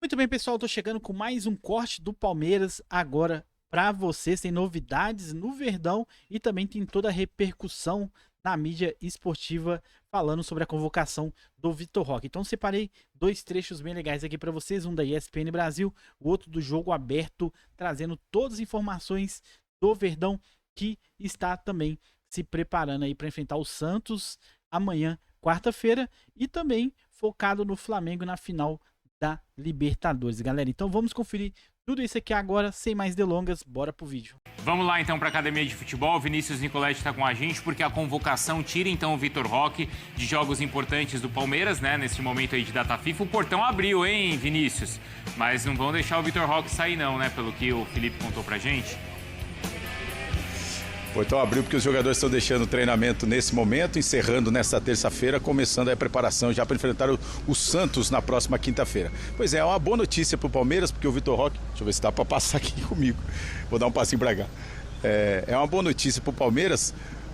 Muito bem, pessoal, tô chegando com mais um corte do Palmeiras agora para vocês. Tem novidades no Verdão e também tem toda a repercussão na mídia esportiva falando sobre a convocação do Vitor Roque. Então separei dois trechos bem legais aqui para vocês, um da ESPN Brasil, o outro do Jogo Aberto, trazendo todas as informações do Verdão que está também se preparando aí para enfrentar o Santos amanhã, quarta-feira, e também focado no Flamengo na final da Libertadores, galera. Então vamos conferir tudo isso aqui agora, sem mais delongas, bora pro vídeo. Vamos lá então para a Academia de Futebol. Vinícius Nicoletti está com a gente porque a convocação tira então o Vitor Roque de jogos importantes do Palmeiras, né? Nesse momento aí de data FIFA. O portão abriu, hein, Vinícius? Mas não vão deixar o Vitor Roque sair não, né? Pelo que o Felipe contou pra gente. O portão abriu porque os jogadores estão deixando o treinamento nesse momento, encerrando nesta terça-feira, começando a preparação já para enfrentar o Santos na próxima quinta-feira. Pois é uma boa notícia para o Palmeiras, porque o Vitor Roque, deixa eu ver se dá para passar aqui comigo, vou dar um passinho para cá. É uma boa notícia para o Palmeiras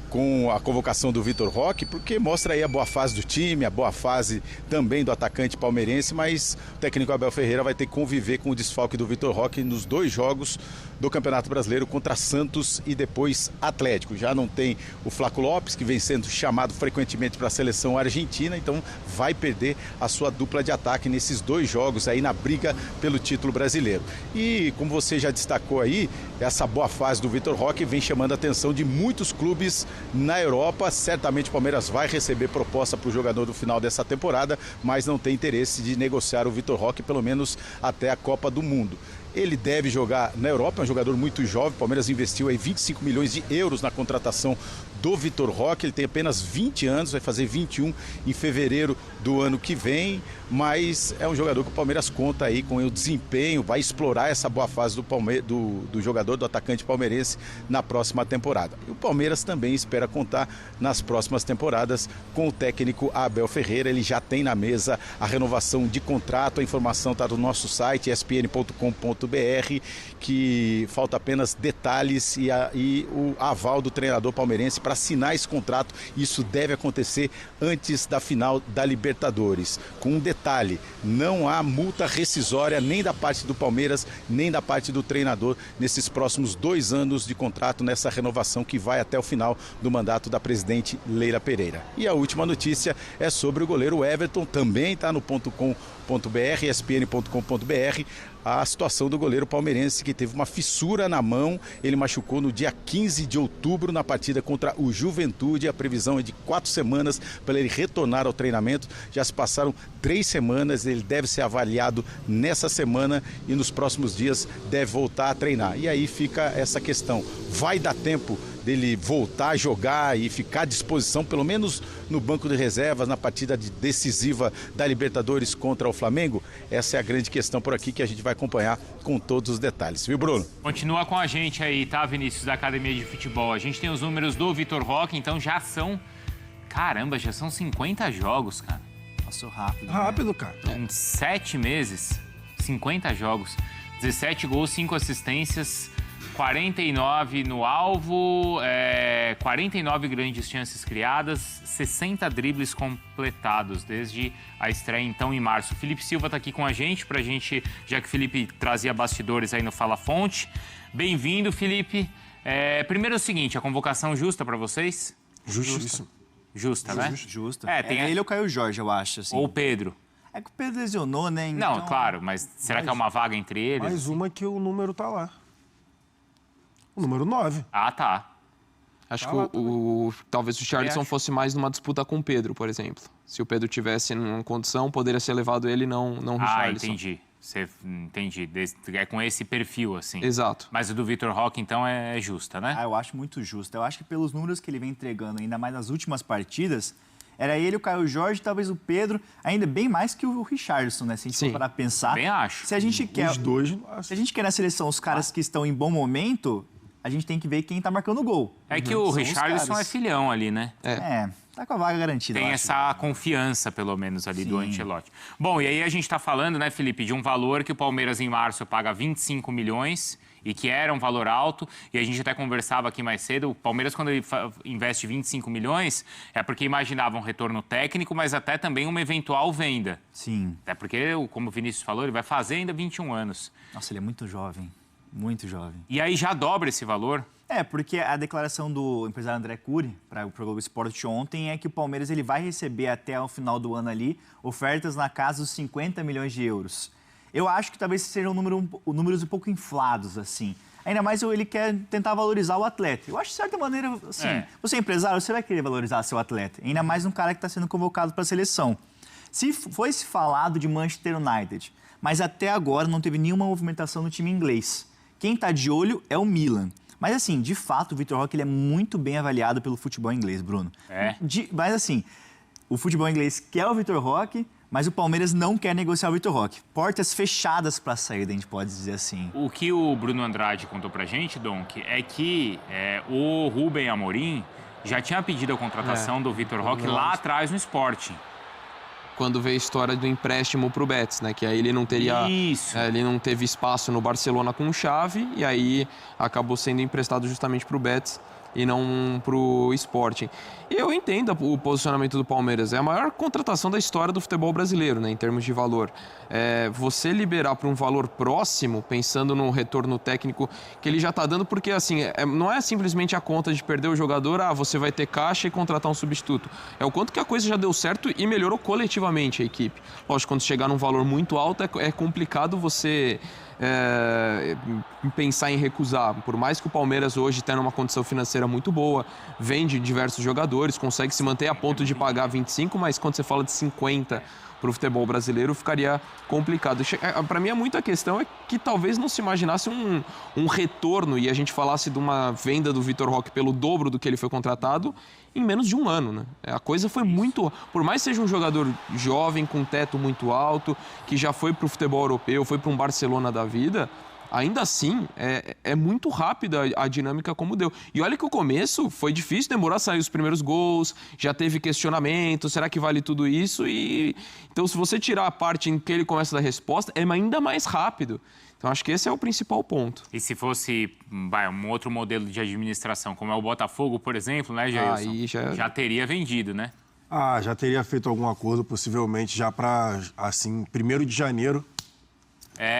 com a convocação do Vitor Roque, porque mostra aí a boa fase do time, a boa fase também do atacante palmeirense, mas o técnico Abel Ferreira vai ter que conviver com o desfalque do Vitor Roque nos dois jogos do Campeonato Brasileiro contra Santos e depois Atlético. Já não tem o Flaco Lopes, que vem sendo chamado frequentemente para a seleção argentina, então vai perder a sua dupla de ataque nesses dois jogos aí na briga pelo título brasileiro. E como você já destacou aí, essa boa fase do Vitor Roque vem chamando a atenção de muitos clubes na Europa. Certamente o Palmeiras vai receber proposta para o jogador no final dessa temporada, mas não tem interesse de negociar o Vitor Roque, pelo menos até a Copa do Mundo. Ele deve jogar na Europa, é um jogador muito jovem. O Palmeiras investiu aí 25 milhões de euros na contratação do Vitor Roque. Ele tem apenas 20 anos, vai fazer 21 em fevereiro do ano que vem, mas é um jogador que o Palmeiras conta aí com o desempenho, vai explorar essa boa fase do jogador, do atacante palmeirense na próxima temporada. E o Palmeiras também espera contar nas próximas temporadas com o técnico Abel Ferreira. Ele já tem na mesa a renovação de contrato, a informação está no nosso site espn.com.br, que falta apenas detalhes e o aval do treinador palmeirense para assinar esse contrato. Isso deve acontecer antes da final da Libertadores. Com um detalhe, não há multa rescisória nem da parte do Palmeiras, nem da parte do treinador nesses próximos 2 anos de contrato, nessa renovação que vai até o final do mandato da presidente Leila Pereira. E a última notícia é sobre o goleiro Everton, também está no .com.br, espn.com.br, a situação do goleiro palmeirense que teve uma fissura na mão. Ele machucou no dia 15 de outubro na partida contra o Juventude. A previsão é de 4 semanas para ele retornar ao treinamento. Já se passaram 3 semanas, ele deve ser avaliado nessa semana e nos próximos dias deve voltar a treinar. E aí fica essa questão, vai dar tempo dele voltar a jogar e ficar à disposição, pelo menos no banco de reservas, na partida decisiva da Libertadores contra o Flamengo? Essa é a grande questão por aqui que a gente vai acompanhar com todos os detalhes. Viu, Bruno? Continua com a gente aí, tá, Vinícius, da Academia de Futebol. A gente tem os números do Vitor Roque, então já são... Caramba, já são 50 jogos, cara. Passou rápido. Rápido, cara. Em 7 meses, 50 jogos, 17 gols, 5 assistências, 49 no alvo, 49 grandes chances criadas, 60 dribles completados desde a estreia então em março. O Felipe Silva está aqui com a gente, já que o Felipe trazia bastidores aí no Fala Fonte. Bem-vindo, Felipe. Primeiro é o seguinte, a convocação justa para vocês? Justíssimo. Justa, né? Justo. Tem ele ou Caio Jorge, eu acho. Assim. Ou o Pedro. É que o Pedro lesionou, né? Não, Então... claro, mas será que é uma vaga entre eles? Mais uma que o número tá lá. O número 9. Ah, tá. Acho que talvez o Richarlison fosse mais numa disputa com o Pedro, por exemplo. Se o Pedro tivesse numa condição, poderia ser levado ele, não o Richarlison. Entendi. Entendi. É com esse perfil, assim. Exato. Mas o do Vitor Roque, então, é justa, né? Eu acho muito justo. Eu acho que pelos números que ele vem entregando, ainda mais nas últimas partidas, era ele, o Caio Jorge, talvez o Pedro, ainda bem mais que o Richarlison, né? Se a gente for parar pra pensar. Bem acho. Se a gente quer... Os dois... Se a gente quer na seleção os caras que estão em bom momento, a gente tem que ver quem tá marcando o gol. É que o Richarlison é filhão ali, né? Tá com a vaga garantida. Tem essa confiança, pelo menos, ali do Ancelotti. Bom, e aí a gente está falando, né, Felipe, de um valor que o Palmeiras em março paga 25 milhões e que era um valor alto. E a gente até conversava aqui mais cedo, o Palmeiras, quando ele investe 25 milhões, é porque imaginava um retorno técnico, mas até também uma eventual venda. Sim. Até porque, como o Vinícius falou, ele vai fazer ainda 21 anos. Nossa, ele é muito jovem. Muito jovem. E aí já dobra esse valor? Porque a declaração do empresário André Cury para o Globo Esporte ontem é que o Palmeiras ele vai receber até o final do ano ali ofertas na casa dos 50 milhões de euros. Eu acho que talvez sejam números um pouco inflados, assim. Ainda mais ele quer tentar valorizar o atleta. Eu acho de certa maneira, assim, você é empresário, você vai querer valorizar seu atleta. Ainda mais um cara que está sendo convocado para a seleção. Se fosse falado de Manchester United, mas até agora não teve nenhuma movimentação no time inglês. Quem está de olho é o Milan. Mas, assim, de fato, o Vitor Roque ele é muito bem avaliado pelo futebol inglês, Bruno. Mas, assim, o futebol inglês quer o Vitor Roque, mas o Palmeiras não quer negociar o Vitor Roque. Portas fechadas para a saída, a gente pode dizer assim. O que o Bruno Andrade contou pra gente, Donk, é que o Rubem Amorim já tinha pedido a contratação do Vitor Roque lá atrás no Sporting. Quando veio a história do empréstimo para o Betis, né? Que aí ele não teria, ele não teve espaço no Barcelona com o Xavi e aí acabou sendo emprestado justamente para o Betis e não para o Sporting. E eu entendo o posicionamento do Palmeiras. É a maior contratação da história do futebol brasileiro, né, em termos de valor. Você liberar para um valor próximo, pensando no retorno técnico que ele já está dando, porque assim, não é simplesmente a conta de perder o jogador, você vai ter caixa e contratar um substituto. É o quanto que a coisa já deu certo e melhorou coletivamente a equipe. Lógico, quando chegar num valor muito alto, é complicado você pensar em recusar. Por mais que o Palmeiras hoje tenha uma condição financeira muito boa, vende diversos jogadores, consegue se manter a ponto de pagar 25, mas quando você fala de 50 para o futebol brasileiro, ficaria complicado. Para mim, muita questão é que talvez não se imaginasse um retorno e a gente falasse de uma venda do Vitor Roque pelo dobro do que ele foi contratado em menos de um ano, né? A coisa foi muito... Por mais que seja um jogador jovem, com teto muito alto, que já foi para o futebol europeu, foi para um Barcelona da vida, ainda assim, é muito rápida a dinâmica como deu. E olha que o começo foi difícil, demorou a sair os primeiros gols, já teve questionamento, será que vale tudo isso? Então, se você tirar a parte em que ele começa a dar resposta, é ainda mais rápido. Então, acho que esse é o principal ponto. E se fosse um outro modelo de administração, como é o Botafogo, por exemplo, né, Jailson? Aí já teria vendido, né? Já teria feito algum acordo, possivelmente, já para, assim, 1º de janeiro.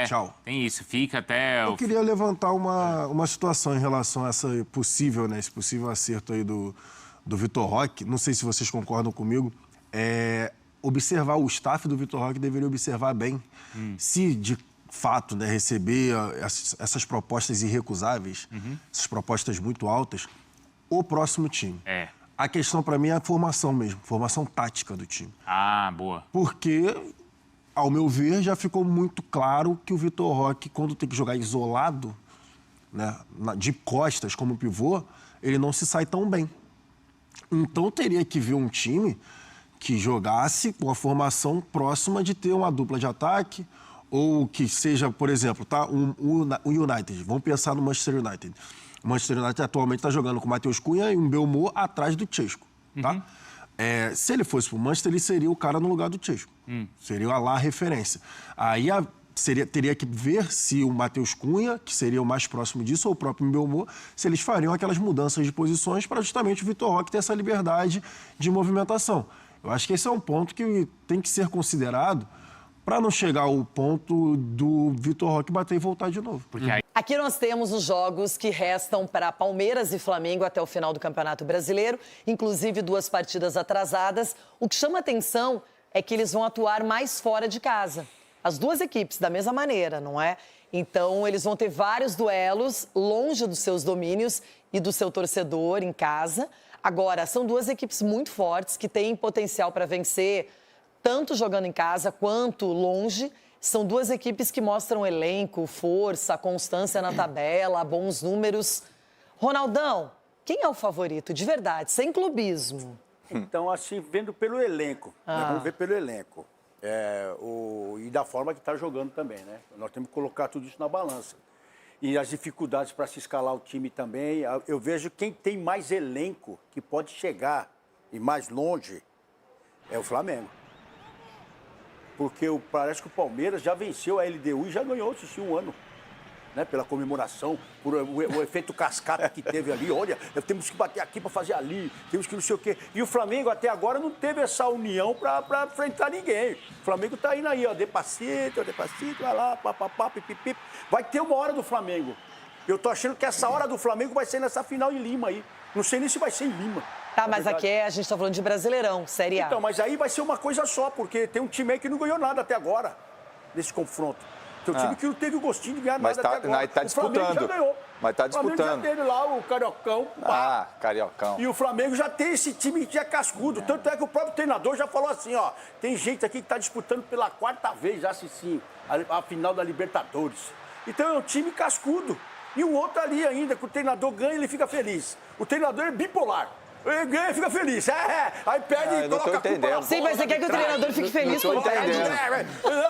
Tchau. Tem isso, fica até... Eu queria levantar uma situação em relação a esse possível acerto aí do Vitor Roque. Não sei se vocês concordam comigo. Observar o staff do Vitor Roque deveria observar bem se, de fato, né, receber essas propostas irrecusáveis, essas propostas muito altas, o próximo time. A questão, para mim, é a formação mesmo, formação tática do time. Boa. Porque... Ao meu ver, já ficou muito claro que o Vitor Roque, quando tem que jogar isolado, né, de costas como pivô, ele não se sai tão bem. Então, teria que ver um time que jogasse com a formação próxima de ter uma dupla de ataque, ou que seja, por exemplo, o United. Vamos pensar no Manchester United. O Manchester United atualmente está jogando com o Matheus Cunha e um Belmô atrás do Chesco, tá? Se ele fosse pro Manchester, ele seria o cara no lugar do Chesco. Seria a referência. Aí teria que ver se o Matheus Cunha, que seria o mais próximo disso, ou o próprio Belmô, se eles fariam aquelas mudanças de posições para justamente o Vitor Roque ter essa liberdade de movimentação. Eu acho que esse é um ponto que tem que ser considerado para não chegar ao ponto do Vitor Roque bater e voltar de novo. Aqui nós temos os jogos que restam para Palmeiras e Flamengo até o final do Campeonato Brasileiro, inclusive 2 partidas atrasadas. O que chama atenção é que eles vão atuar mais fora de casa. As 2 equipes, da mesma maneira, não é? Então, eles vão ter vários duelos longe dos seus domínios e do seu torcedor em casa. Agora, são 2 equipes muito fortes que têm potencial para vencer, tanto jogando em casa quanto longe. São 2 equipes que mostram elenco, força, constância na tabela, bons números. Ronaldão, quem é o favorito, de verdade, sem clubismo? Então, assim, vendo pelo elenco, né? Vamos ver pelo elenco. E da forma que está jogando também, né? Nós temos que colocar tudo isso na balança. E as dificuldades para se escalar o time também. Eu vejo quem tem mais elenco que pode chegar e mais longe é o Flamengo. Porque parece que o Palmeiras já venceu a LDU e já ganhou esse um ano. Né, pela comemoração, por o efeito cascata que teve ali. Olha, temos que bater aqui para fazer ali, temos que não sei o quê. E o Flamengo até agora não teve essa união para enfrentar ninguém. O Flamengo tá indo aí, ó, despacito, vai lá, papapá, pipipip. Vai ter uma hora do Flamengo. Eu tô achando que essa hora do Flamengo vai ser nessa final em Lima aí. Não sei nem se vai ser em Lima. Tá, mas aqui a gente tá falando de Brasileirão, Série A. Então, mas aí vai ser uma coisa só, porque tem um time aí que não ganhou nada até agora, nesse confronto. Tem um time que não teve o gostinho de ganhar nada até agora. Mas tá disputando. O Flamengo já ganhou. Mas tá O Flamengo disputando. já teve lá o Cariocão. Cariocão. E o Flamengo já tem esse time que é cascudo. Tanto é que o próprio treinador já falou assim, ó. Tem gente aqui que tá disputando pela 4ª vez, já sim, a final da Libertadores. Então é um time cascudo. E um outro ali ainda, que o treinador ganha, ele fica feliz. O treinador é bipolar. Ele ganha e fica feliz. Aí perde e coloca a culpa na Sim, mas você quer que o treinador fique feliz quando perde?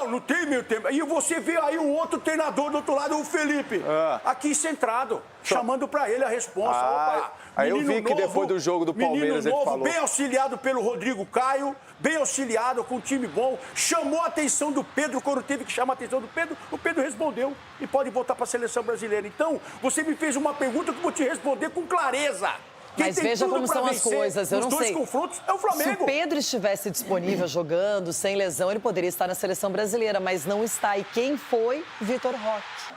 Não tem meio tempo. E você vê aí um outro treinador do outro lado, o Felipe, aqui centrado, chamando pra ele a responsa. Opa, aí eu vi que depois do jogo do Palmeiras ele falou. Bem auxiliado pelo Rodrigo Caio, bem auxiliado, com um time bom, chamou a atenção do Pedro quando teve que chamar a atenção do Pedro, o Pedro respondeu e pode voltar para a seleção brasileira. Então, você me fez uma pergunta que eu vou te responder com clareza. Mas veja como são as coisas, eu não sei. Os dois confrontos é o Flamengo. Se o Pedro estivesse disponível jogando, sem lesão, ele poderia estar na seleção brasileira, mas não está. E quem foi? Vitor Roque.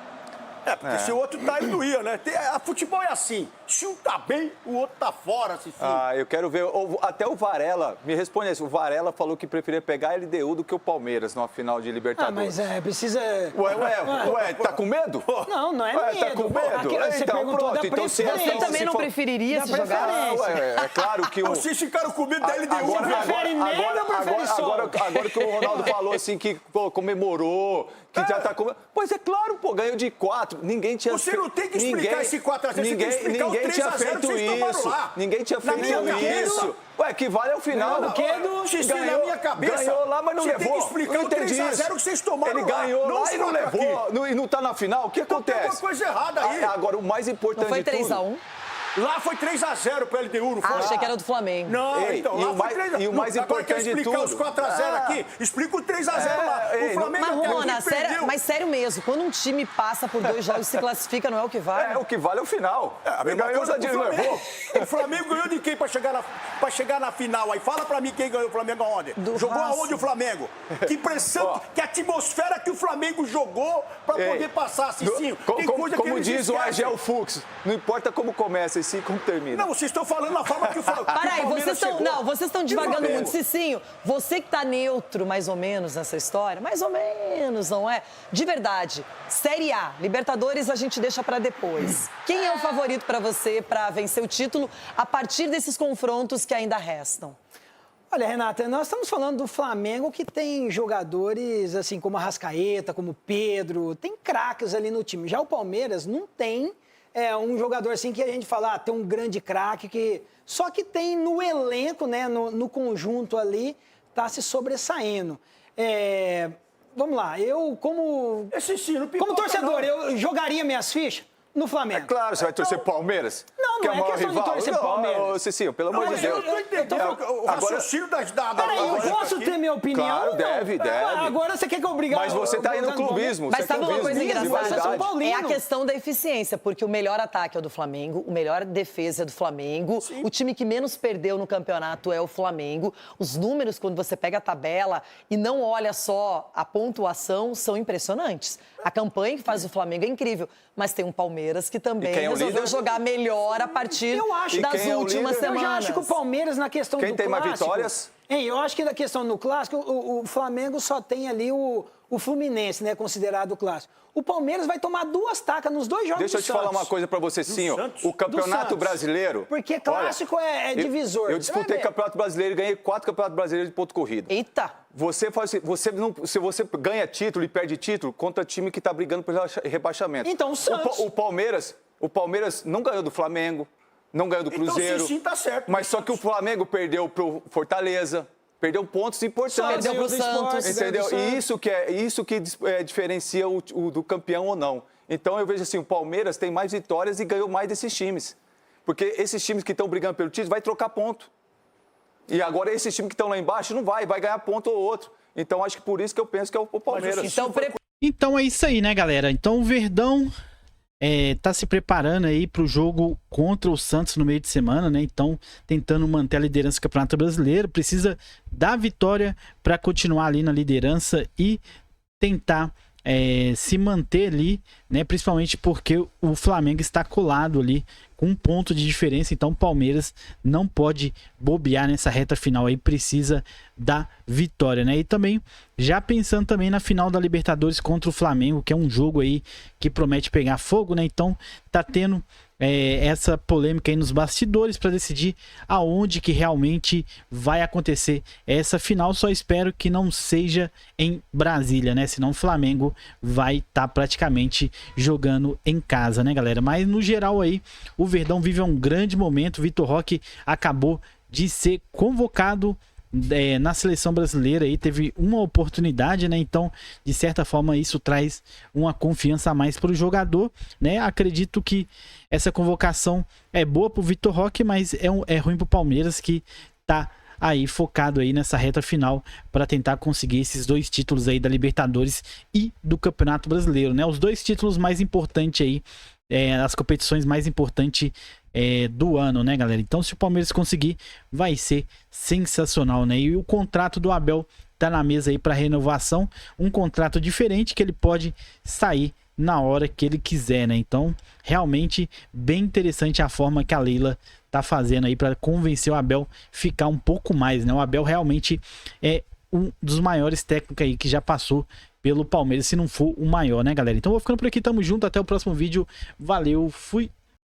Porque se o outro tá, ele não ia, né? A futebol é assim. Se um tá bem, o outro tá fora, Cicinho. Eu quero ver. Até o Varela, me responde isso. O Varela falou que preferia pegar a LDU do que o Palmeiras numa final de Libertadores. Mas precisa... Ué, tá com medo? Não é medo. Tá com medo? Você perguntou da preferência. Você também não preferiria se jogasse? É claro que Vocês ficaram com medo da LDU. Você prefere medo ou prefere sol? Agora que o Ronaldo falou assim, que comemorou, que já tá comemorando. Pois é claro, ganhou de 4. Ninguém tinha... Você não tem que explicar esse 4x0, você tem que explicar o 3x0 que vocês tomaram lá. Ninguém tinha feito isso. Ué, que vale ao final. Na minha cabeça. Ganhou lá, mas não levou. Você tem que explicar o 3x0 que vocês tomaram lá. Ele ganhou lá e não levou. E não tá na final. O que acontece? Tem uma coisa errada aí. Agora, o mais importante de tudo... Não foi 3x1? Lá foi 3x0 pro LDU, não foi? Achei que era do Flamengo. Não, então lá foi 3x0. E o mais importante de tudo... Agora quer explicar os 4x0 aqui? Explica o 3x0 lá. O Flamengo mas sério mesmo, quando um time passa por 2 jogos e se classifica, não é o que vale? O que vale é o final. O Flamengo ganhou de quem pra chegar na final aí? Fala pra mim quem ganhou o Flamengo aonde? Jogou aonde o Flamengo? Que pressão, que atmosfera que o Flamengo jogou pra poder passar, Cicinho. Como diz o Agel Fux, não importa como começa, e sim como termina. Não, vocês estão falando na forma que o Flamengo. Peraí, vocês estão divagando muito. Cicinho, você que tá neutro mais ou menos nessa história, mais ou menos, não é? De verdade, Série A, Libertadores a gente deixa pra depois. Quem é o favorito pra você pra vencer o título a partir desses confrontos que ainda restam? Olha, Renata, nós estamos falando do Flamengo que tem jogadores assim como Arrascaeta, como Pedro, tem craques ali no time. Já o Palmeiras não tem um jogador assim que a gente fala, tem um grande craque, que só que tem no elenco, né, no conjunto ali, tá se sobressaindo. Vamos lá, eu como torcedor, eu jogaria minhas fichas no Flamengo. É claro, você vai torcer pro Palmeiras? Não é questão de torcer pro Palmeiras. Cicinho, pelo amor de Deus. Eu tô entendendo o raciocínio Peraí, eu posso ter minha opinião? Claro, deve. Agora você quer que eu obrigar... Mas você tá aí no clubismo. Mas sabe uma coisa engraçada? É a questão da eficiência, porque o melhor ataque é o do Flamengo, o melhor defesa é do Flamengo, o time que menos perdeu no campeonato é o Flamengo. Os números, quando você pega a tabela e não olha só a pontuação, são impressionantes. A campanha que faz o Flamengo é incrível, mas tem um Palmeiras que também resolveu jogar melhor a partir das últimas semanas. Eu já acho que o Palmeiras, na questão do clássico... Quem tem mais vitórias? Eu acho que na questão do clássico, o Flamengo só tem ali o Fluminense, né, considerado o clássico. O Palmeiras vai tomar 2 tacas nos 2 jogos. Deixa eu te falar uma coisa pra você, sim. O Campeonato Brasileiro... Porque clássico é divisor. Eu disputei Campeonato Brasileiro e ganhei 4 Campeonatos Brasileiros de ponto corrido. Eita! Você faz assim, se você ganha título e perde título contra time que tá brigando pelo rebaixamento. Então, o Santos... O Palmeiras não ganhou do Flamengo, não ganhou do Cruzeiro. Então, sim, tá certo. Mas só que o Flamengo perdeu pro Fortaleza, perdeu pontos importantes. Perdeu pro Santos. Entendeu? E isso que diferencia o do campeão ou não. Então eu vejo assim, o Palmeiras tem mais vitórias e ganhou mais desses times. Porque esses times que estão brigando pelo título vai trocar ponto. E agora esses times que estão lá embaixo não vai ganhar ponto ou outro. Então acho que por isso que eu penso que é o Palmeiras. Então é isso aí, né, galera? Então o Verdão tá se preparando aí pro jogo contra o Santos no meio de semana, né? Então tentando manter a liderança do Campeonato Brasileiro, precisa da vitória para continuar ali na liderança e tentar se manter ali, né? Principalmente porque o Flamengo está colado ali com um ponto de diferença, então o Palmeiras não pode bobear nessa reta final aí, precisa da vitória, né? E também, já pensando também na final da Libertadores contra o Flamengo, que é um jogo aí que promete pegar fogo, né? Então tá tendo essa polêmica aí nos bastidores para decidir aonde que realmente vai acontecer essa final. Só espero que não seja em Brasília, né? Senão o Flamengo vai estar praticamente jogando em casa, né, galera? Mas no geral aí, o Verdão vive um grande momento. O Vitor Roque acabou de ser convocado na seleção brasileira aí, teve uma oportunidade, né? Então, de certa forma, isso traz uma confiança a mais para o jogador, né? Acredito que essa convocação é boa para o Vitor Roque, mas é ruim para o Palmeiras, que tá aí focado aí nessa reta final para tentar conseguir esses 2 títulos aí da Libertadores e do Campeonato Brasileiro, né? Os 2 títulos mais importantes aí, as competições mais importantes do ano, né, galera? Então, se o Palmeiras conseguir, vai ser sensacional, né? E o contrato do Abel tá na mesa aí para renovação, um contrato diferente que ele pode sair na hora que ele quiser, né? Então, realmente bem interessante a forma que a Leila tá fazendo aí para convencer o Abel ficar um pouco mais, né? O Abel realmente é um dos maiores técnicos aí que já passou pelo Palmeiras, se não for o maior, né, galera? Então, vou ficando por aqui, tamo junto, até o próximo vídeo, valeu, fui!